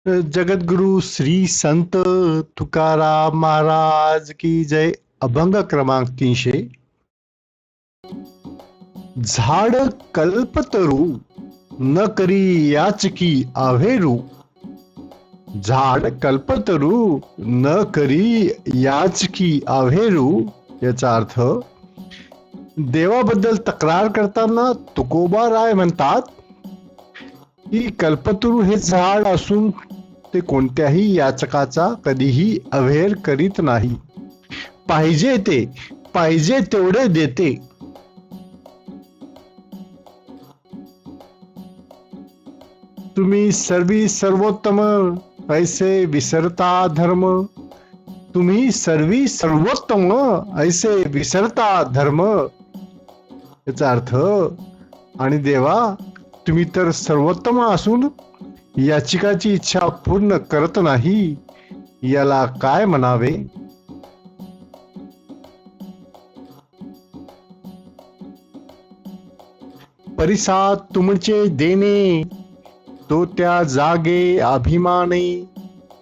जगद्गुरु श्री संत तुकाराम महाराज की जय. अभंग क्रमांक 300. झाड कल्पतरू न करी याचकी आव्हेरू. झाड कल्पतरू न करी याचकी आव्हेरू. याचा अर्थ, देवाबद्दल तक्रार करताना तुकोबा राय म्हणतात की कल्पतरू हे झाड असून ते कोणत्याही याचकाचा कधीही अव्हेर करीत नाही. पाहिजे तेवढे देते. तुम्ही सर्वोत्तम ऐसे विसरता धर्म. तुम्ही सर्वोत्तम ऐसे विसरता धर्म. याचा अर्थ, आणि देवा, तुम्ही तर सर्वोत्तम असून याचिकाची इच्छा पूर्ण करत नाही. याला काय म्हणावे. परिसा तुमचे देणे तो त्या जागे अभिमाने.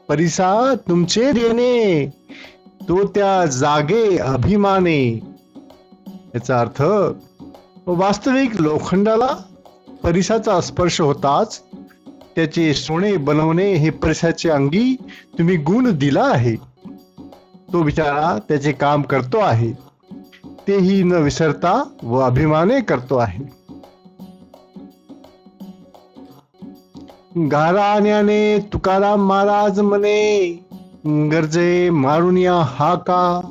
परिसा तुमचे देणे तो त्या जागे अभिमाने. याचा अर्थ, वास्तविक लोखंडाला परिसाचा स्पर्श होताच त्याचे सोने बनवणे हे परिसाचे अंगी तुम्ही गुण दिला आहे. तो बिचारा त्याचे काम करतो आहे, तेही न विसरता व अभिमाने करतो आहे. घराण्याने तुकाराम महाराज म्हणे, गरजे मारून या हाका.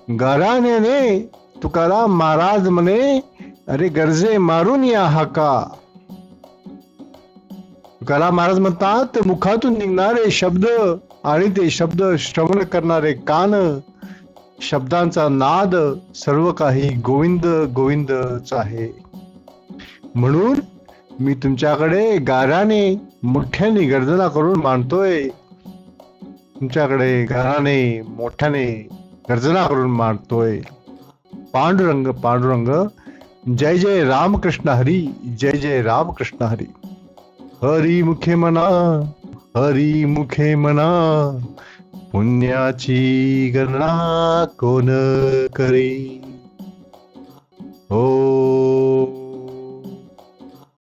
घराण्याने तुकाराम महाराज म्हणे, अरे गरजे मारून या हाका. तुकाराम महाराज म्हणतात, मुखातून निघणारे शब्द आणि ते शब्द श्रवण करणारे कान, शब्दांचा नाद सर्व काही गोविंद गोविंदच आहे. म्हणून मी तुमच्याकडे गाराने मोठ्याने गर्जना करून मानतोय. तुमच्याकडे गाराने मोठ्याने गर्जना करून मानतोय. पांडुरंग पांडुरंग, जय जय रामकृष्ण हरी, जय जय रामकृष्ण हरी. हरी मुखे म्हणा, हरी मुखे म्हणा, पुण्याची गणना कोण करे. हो.